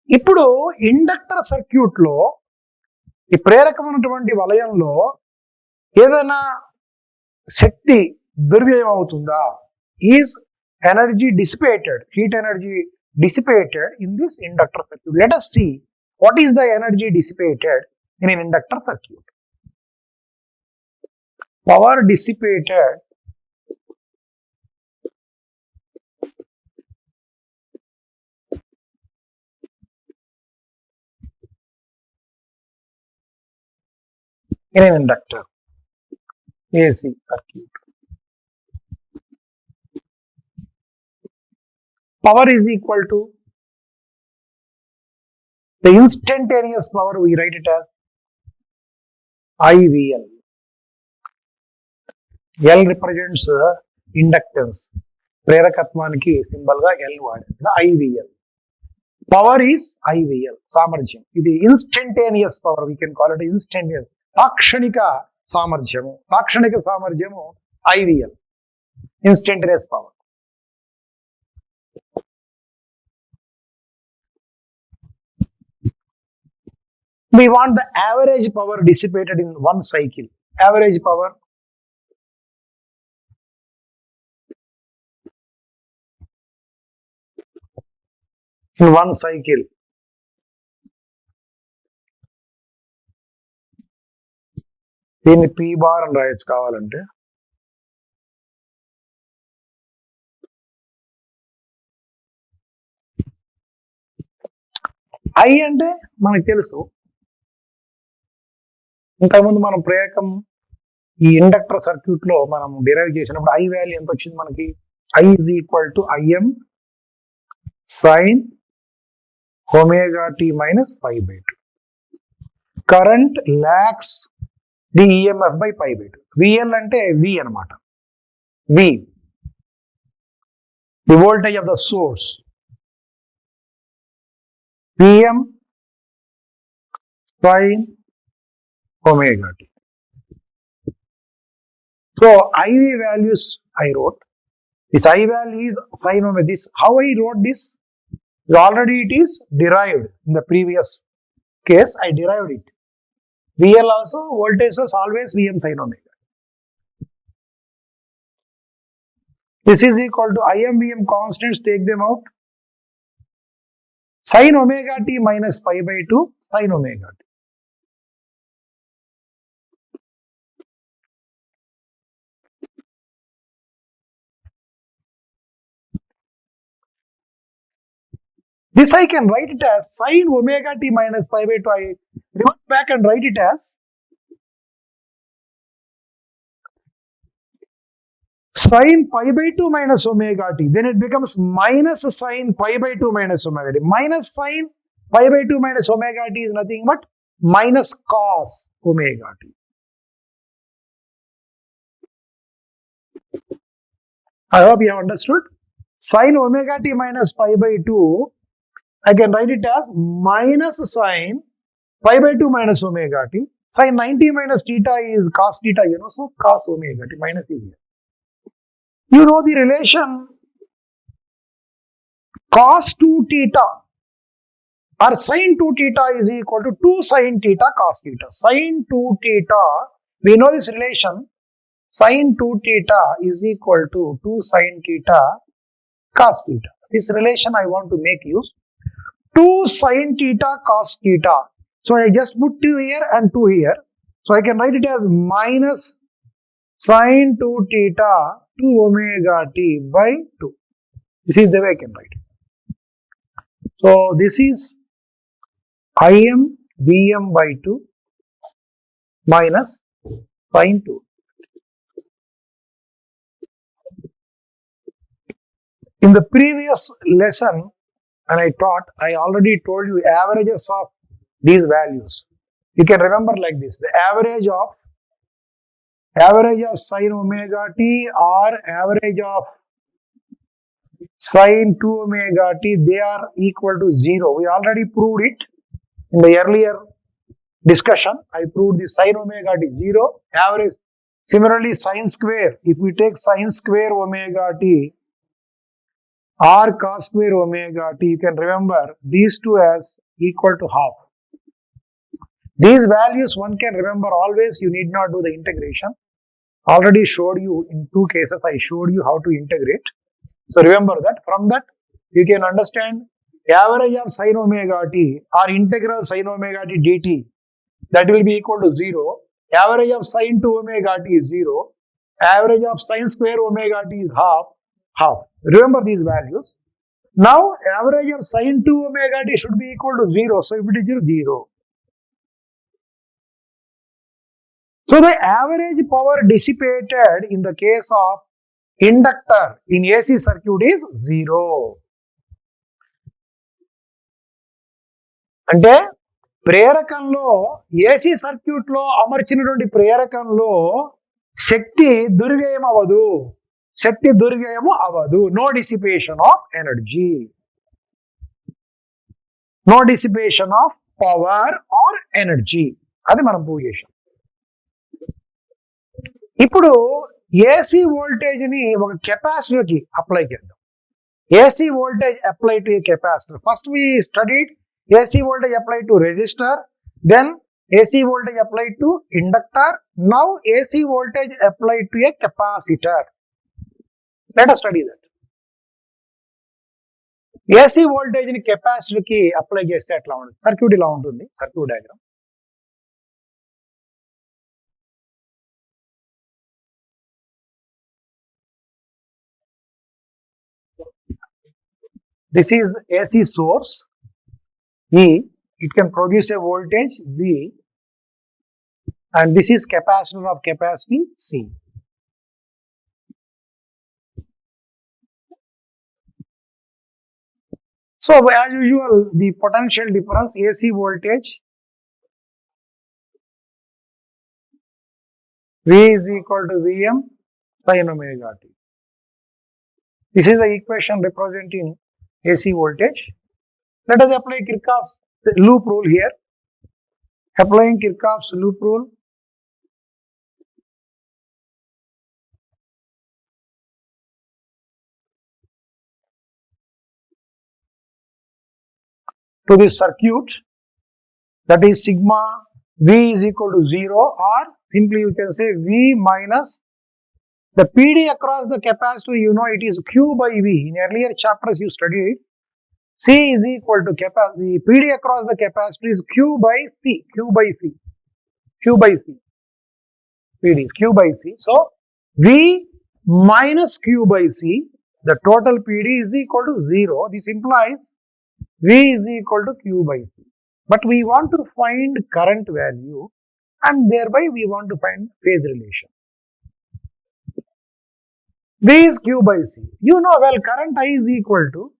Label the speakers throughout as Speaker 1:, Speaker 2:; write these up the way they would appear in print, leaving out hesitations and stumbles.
Speaker 1: ఇప్పుడు inductor circuit లో ఈ ప్రేరకమైనటువంటి వలయంలో ఏదైనా శక్తి దుర్వ్యయం అవుతుందా? Is energy dissipated, heat energy dissipated in this inductor circuit. Let us see what is the energy dissipated in an inductor circuit. Power dissipated in an inductor AC circuit. Power is equal to the instantaneous power, we write it as IVL. L represents inductance. ప్రేరకత్వానికి symbol గా L వాడేది. IVL. Power is IVL. సామర్థ్యం. ఇది instantaneous power, we can call it instantaneous. తాక్షణిక సామర్థ్యము. తాక్షణిక సామర్థ్యము IVL. Instantaneous power. We want the average power dissipated in one cycle. Average power in one cycle. దీన్ని P bar అని రాయొచ్చు కావాలంటే. I అంటే మనకు తెలుసు, ఇంతకుముందు మనం ప్రేరకం ఈ ఇండక్టర్ సర్క్యూట్ లో మనం డిరైవ్ చేసినప్పుడు I వాల్యూ ఎంత వచ్చింది మనకి? I is equal to Im sin omega t minus pi by 2. Current lags the EMF by pi by 2. VL అంటే V అనమాట. V, the voltage of the source. Vm sin omega t. So IV values I wrote. This I value is sin omega. This how I wrote this? Already it is derived in the previous case. I derived it. VL also voltage source always Vm sin omega. This is equal to Im Vm constants, take them out. Sin omega t minus pi by 2 sin omega t. This I can write it as sin omega t minus pi by 2. I revert back and write it as sin pi by 2 minus omega t. Then it becomes minus sin pi by 2 minus omega t. Minus sin pi by 2 minus omega t is nothing but minus cos omega t. I hope you have understood. Sin omega t minus pi by 2, I can write it as minus sin pi by 2 minus omega t. Sin 90 minus theta is cos theta, you know, so cos omega t minus is here. You know the relation cos 2 theta or sin 2 theta is equal to 2 sin theta cos theta. Sin 2 theta, we know this relation, sin 2 theta is equal to 2 sin theta cos theta. This relation I want to make use. 2 sin theta cos theta. So I just put 2 here and 2 here. So I can write it as minus sin 2 theta 2 omega t by 2. This is the way I can write it. So this is Im Vm by 2 minus sin 2. In the previous lesson, and I taught, I already told you averages of these values. You can remember like this: the average of sin omega t or average of sin 2 omega t, they are equal to 0. We already proved it in the earlier discussion. I proved the sin omega t 0. Average. Similarly, sin square. If we take sin square omega t, r cos square omega t. You can remember these two as equal to half. These values one can remember always. You need not do the integration. Already showed you in two cases. I showed you how to integrate. So remember that. From that you can understand average of sin omega t or integral sin omega t dt, that will be equal to 0. Average of sin 2 omega t is 0. Average of sin square omega t is half. Remember these values. Now average of sin 2 omega t should be equal to 0. So if it is 0, 0. So the average power dissipated in the case of inductor in AC circuit is 0. అంటే ప్రేరకంలో AC circuit లో అమర్చినటువంటి ప్రేరకంలో శక్తి దుర్వ్యయం అవ్వదు. శక్తి దుర్వ్యయము అవ్వదు. No dissipation of energy, no dissipation of power or energy. అది మనం prove చేసాం. ఇప్పుడు ఏసీ వోల్టేజ్ ని ఒక కెపాసిటర్ కి అప్లై చేద్దాం. AC voltage apply to a capacitor. First we studied AC voltage applied to resistor, then AC voltage applied to inductor, now AC voltage applied to a capacitor. Let us study that. AC voltage ni capacitor ki apply chesthe etla untundi, circuit ila untundi, circuit diagram. This is AC source E, it can produce a voltage V, and this is capacitor of capacity C. So as usual, the potential difference AC voltage V is equal to Vm sin omega t. This is the equation representing AC voltage. Let us apply Kirchhoff's loop rule here. Applying Kirchhoff's loop rule, to this circuit, that is sigma V is equal to 0, or simply you can say V minus the PD across the capacitor. You know it is Q by V. In earlier chapters you studied, C is equal to capacity. PD across the capacitor is Q by C. Q by C. Q by C. PD is Q by C. So V minus Q by C, the total PD is equal to 0. This implies V is equal to Q by C. But we want to find current value, and thereby we want to find phase relation. V is Q by C. You know well current I is equal to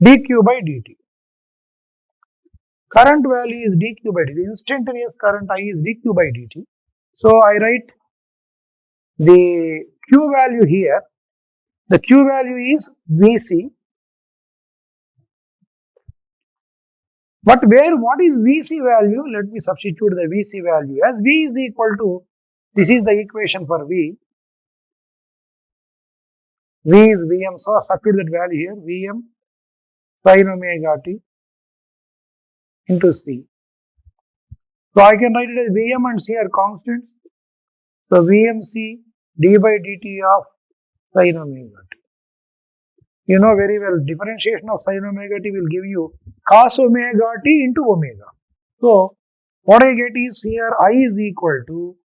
Speaker 1: dq by dt. Current value is dq by dt. Instantaneous current I is dq by dt. So I write the Q value here. The Q value is Vc. But what is Vc value? Let me substitute the Vc value as V is equal to, this is the equation for V. V is Vm. So substitute that value here. Vm sin omega t into C. So I can write it as Vm and C are constants. So Vmc d by dt of sin omega t. You know very well, differentiation of sin omega t will give you cos omega t into omega. So what I get is here I is equal to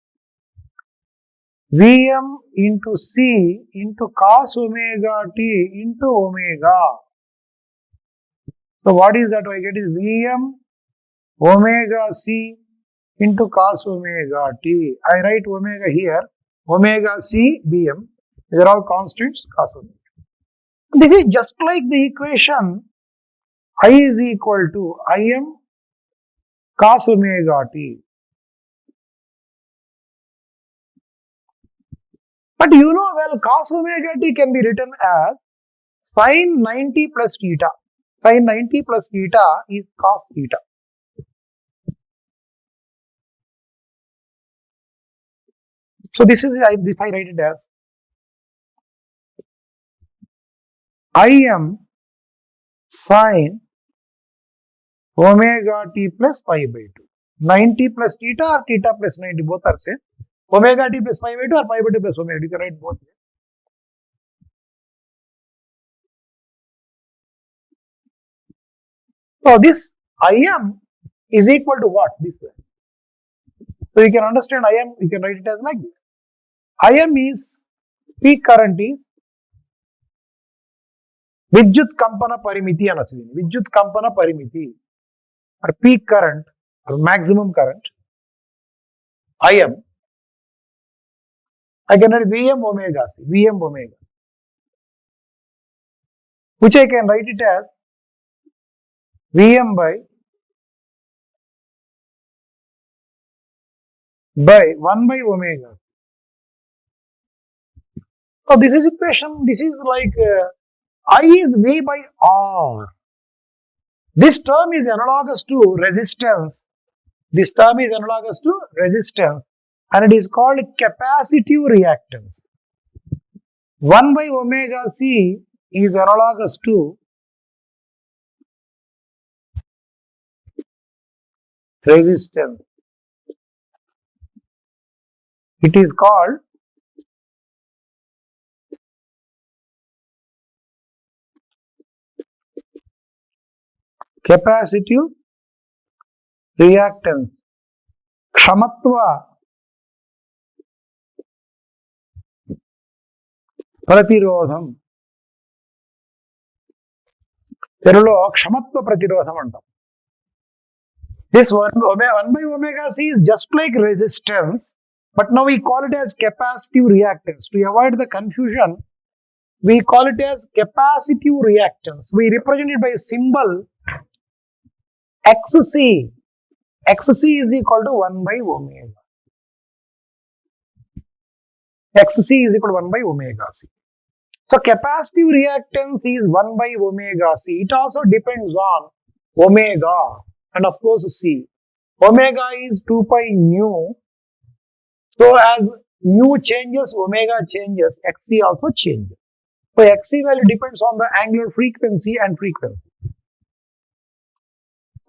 Speaker 1: Vm into C into cos omega t into omega. So what is that I get is Vm omega C into cos omega t. I write omega here, omega C Vm. These are all constants, cos omega. This is just like the equation I is equal to Im cos omega t. But you know well cos omega t can be written as sin 90 plus theta. Sin 90 plus theta is cos theta. So this is if I write it as Im sine omega t plus pi by 2. 90 plus theta or theta plus 90, both are same. Omega t plus pi by 2 or pi by 2 plus omega t, you can write both. So this Im is equal to what? This way. So you can understand Im, you can write it as like this. Im is, peak current is Vidyut Kampana Parimiti అనొచ్చు. Vidyut Kampana Parimiti or peak current or maximum current Im. I can write Vm omega C, Vm omega, which I can write it as Vm by 1 by omega. So this is equation, this is like I is V by R. This term is analogous to resistance. This term is analogous to resistance and it is called capacitive reactance. 1 by omega C is analogous to resistance. It is called capacitive reactance. Kshamatva ప్రతిరోధం, తెలుగులో క్షమత్వ ప్రతిరోధం అంటాం. This 1 by omega C is just like resistance, but now we call it as capacitive reactance. To avoid the confusion, we call it as capacitive reactance. We represent it by a symbol XC. XC is equal to 1 by omega. XC is equal to 1 by omega C. So capacitive reactance is 1 by omega C. It also depends on omega and of course C. Omega is 2 pi nu. So as nu changes, omega changes, Xc also changes. So Xc value depends on the angular frequency and frequency.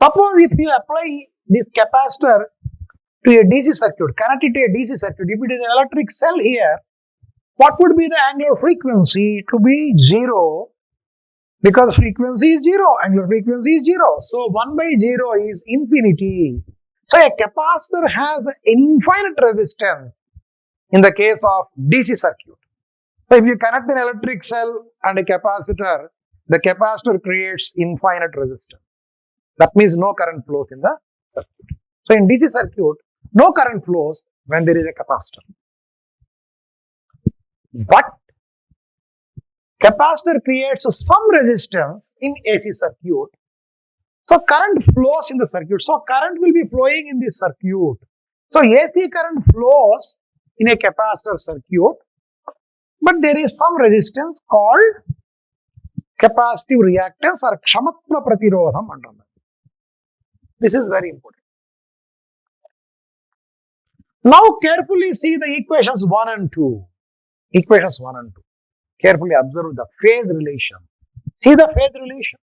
Speaker 1: Suppose if you apply this capacitor to a DC circuit, connect it to a DC circuit, if it is an electric cell here, what would be the angular frequency? To be 0, because frequency is 0, angular frequency is 0. So 1 by 0 is infinity. So a capacitor has infinite resistance in the case of DC circuit. So if you connect an electric cell and a capacitor, the capacitor creates infinite resistance. That means no current flows in the circuit. So in DC circuit, no current flows when there is a capacitor. But capacitor creates some resistance in AC circuit. So current flows in the circuit. So current will be flowing in the circuit. So AC current flows in a capacitor circuit, but there is some resistance called capacitive reactance or kshamatva pratirodham. This is very important. Now carefully see the equations 1 and 2. Equations 1 and 2. Carefully observe the phase relation. See the phase relation.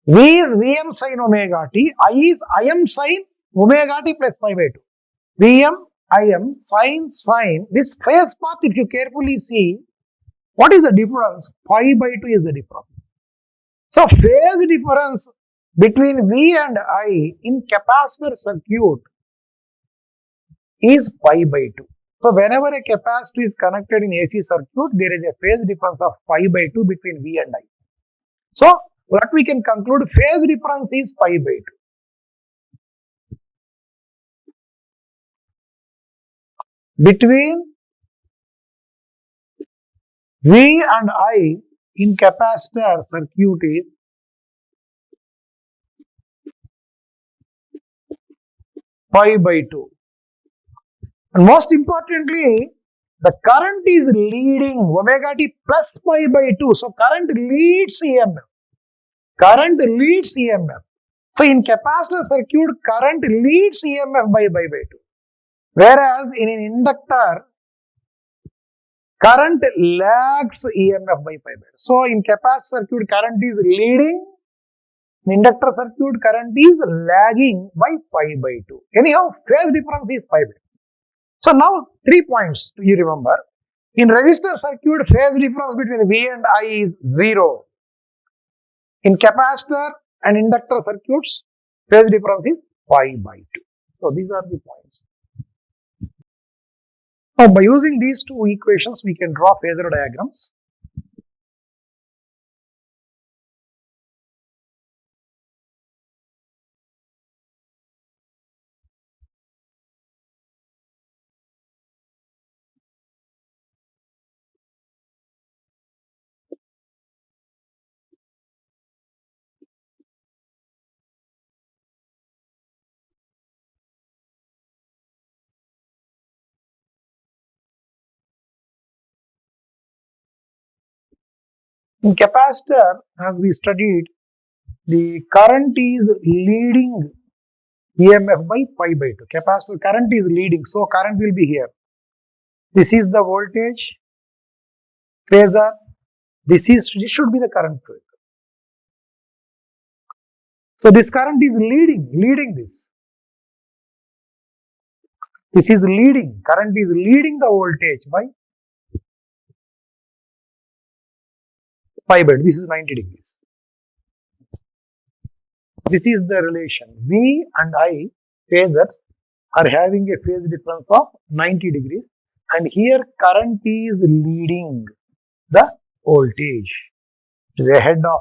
Speaker 1: V is Vm sin omega t, I is Im sin omega t plus pi by 2. Vm, Im, sin. This phase path, if you carefully see, what is the difference? Pi by 2 is the difference. So phase difference between V and I in capacitor circuit is pi by 2. So whenever a capacitor is connected in AC circuit, there is a phase difference of pi by 2 between V and I. So what we can conclude, phase difference is pi by 2. Between V and I in capacitor circuit is pi by 2. And most importantly, the current is leading omega t plus pi by 2. So current leads EMF. Current leads EMF. So in capacitor circuit, current leads EMF by pi by 2. Whereas in an inductor, current lags EMF by pi by 2. So in capacitor circuit, current is leading. In inductor circuit, current is lagging by pi by 2. Anyhow, phase difference is pi by 2. So now 3 points you remember. In resistor circuit, phase difference between V and I is 0. In capacitor and inductor circuits, phase difference is pi by 2. So these are the points. Now by using these two equations, we can draw phasor diagrams. In capacitor, as we studied, the current is leading EMF by pi by 2. Capacitor current is leading, so current will be here. This is the voltage phasor. This should be the current phasor. So this current is leading this. This is leading. Current is leading the voltage by pi by 2. This is 90 degrees. This is the relation. V and I phasors are having a phase difference of 90 degrees, and here current is leading the voltage to the head of.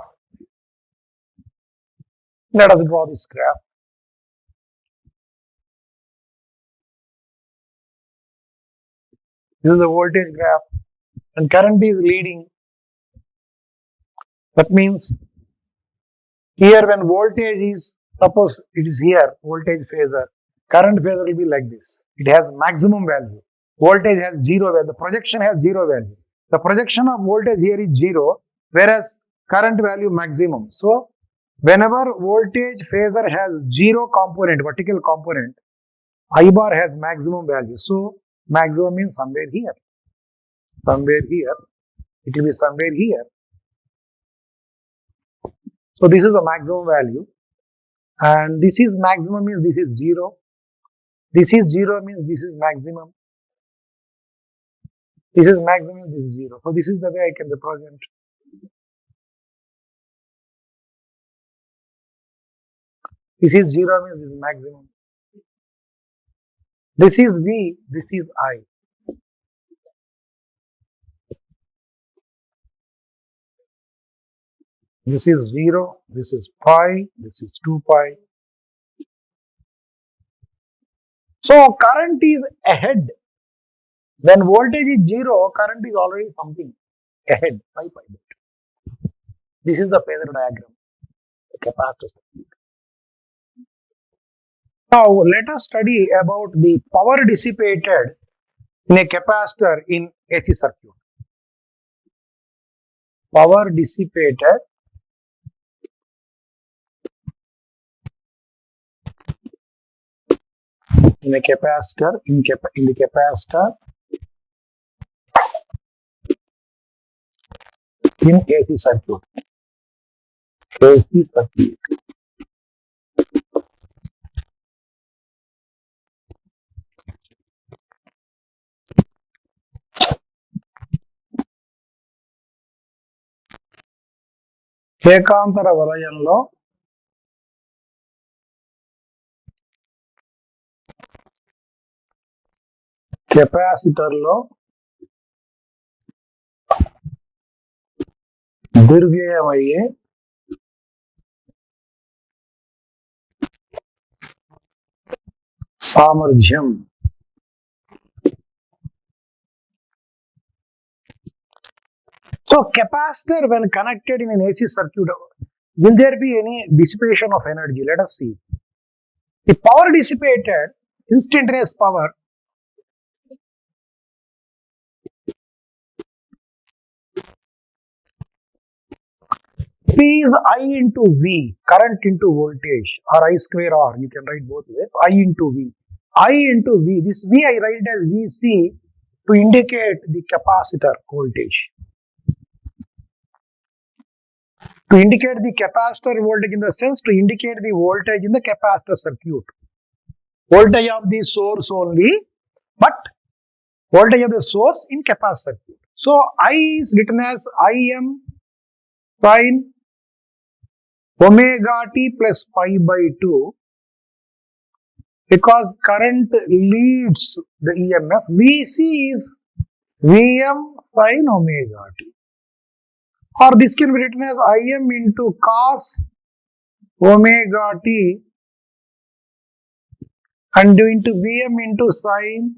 Speaker 1: Let us draw this graph. This is the voltage graph, and current is leading. That means here when voltage is, suppose it is here, voltage phasor, current phasor will be like this. It has maximum value. Voltage has 0 value. The projection has 0 value. The projection of voltage here is 0, whereas current value maximum. So whenever voltage phasor has 0 component, vertical component, I bar has maximum value. So maximum means somewhere here. Somewhere here. It will be somewhere here. So this is the maximum value, and this is maximum means this is 0. This is 0 means this is maximum. This is maximum, this is 0. So this is the way I can represent. This is 0 means this is maximum. This is V, this is I. This is 0, this is pi, this is 2 pi. So current is ahead. When voltage is 0, current is already something ahead by pi. This is the phasor diagram, the capacitor. Now let us study about the power dissipated in a capacitor in AC circuit. Power dissipated in a capacitor, in the capacitor in AC circuit. AC circuit. ఏకాంతర వలయంలో కెపాసిటర్లో దుర్వ్యయమయ్యే సామర్థ్యం. So capacitor when connected in an AC circuit, will there be any dissipation of energy? Let us see. The power dissipated, instantaneous power, P is I into V, current into voltage, or I square R, you can write both ways, I into V. I into V, this V I write as VC to indicate the capacitor voltage. to indicate the capacitor voltage in the sense to indicate the voltage in the capacitor circuit. Voltage of the source only, but voltage of the source in capacitor circuit. So I is written as Im sin omega t plus pi by 2 because current leads the EMF. Vc is Vm sin omega t. Or this can be written as Im into cos omega t and into Vm into sin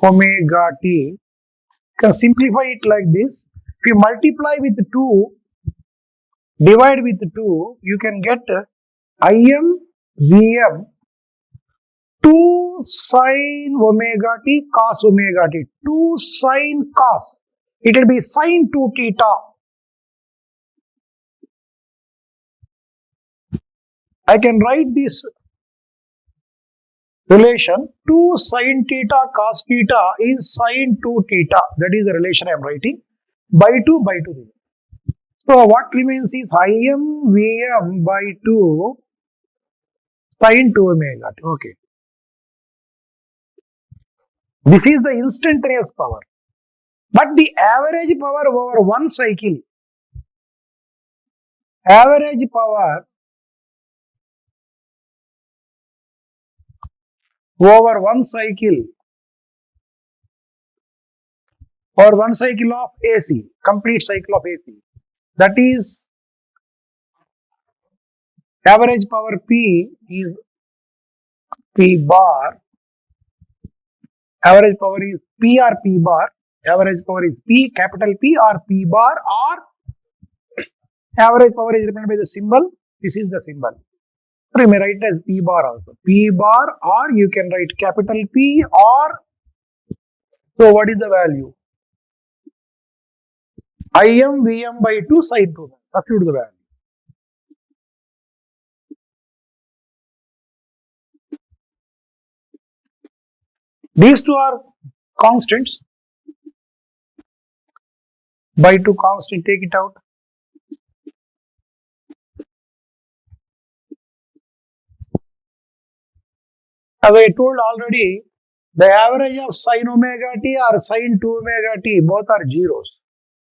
Speaker 1: omega t. You can simplify it like this. If you multiply with 2, divide with 2, you can get Im Vm 2 sin omega t cos omega t. 2 sin cos. It will be sin 2 theta. I can write this relation 2 sin theta cos theta is sin 2 theta. That is the relation I am writing. By 2 by 2. So what remains is Im Vm by 2 sin 2 omega t. Okay. This is the instantaneous power. But the average power over one cycle, average power over one cycle or one cycle of AC, complete cycle of AC, that is average power P is P bar, average power is P or P bar, average power is P, capital P or P bar, or average power is represented by the symbol. This is the symbol. So you may write it as P bar also. P bar, or you can write capital P, or so what is the value? Im Vm by 2 sin 2. Substitute the value. These two are constants. By 2 constant, take it out. As I told already, the average of sin omega t or sin 2 omega t, both are zeros.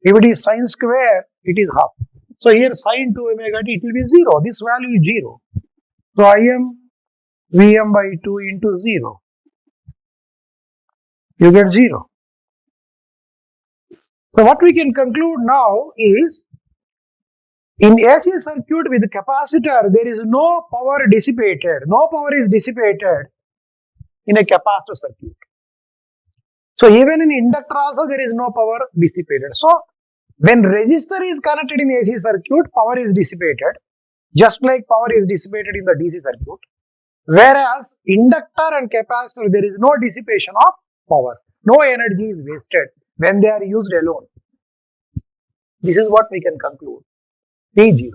Speaker 1: If it is sin square, it is half. So here sin 2 omega t, it will be 0. This value is 0. So Im Vm by 2 into 0. You get 0. So what we can conclude now is, in AC circuit with capacitor, there is no power dissipated. No power is dissipated in a capacitor circuit. So even in inductor also there is no power dissipated. So when resistor is connected in AC circuit, power is dissipated, just like power is dissipated in the DC circuit. Whereas inductor and capacitor, there is no dissipation of power. No energy is wasted when they are used alone. This is what we can conclude. P0.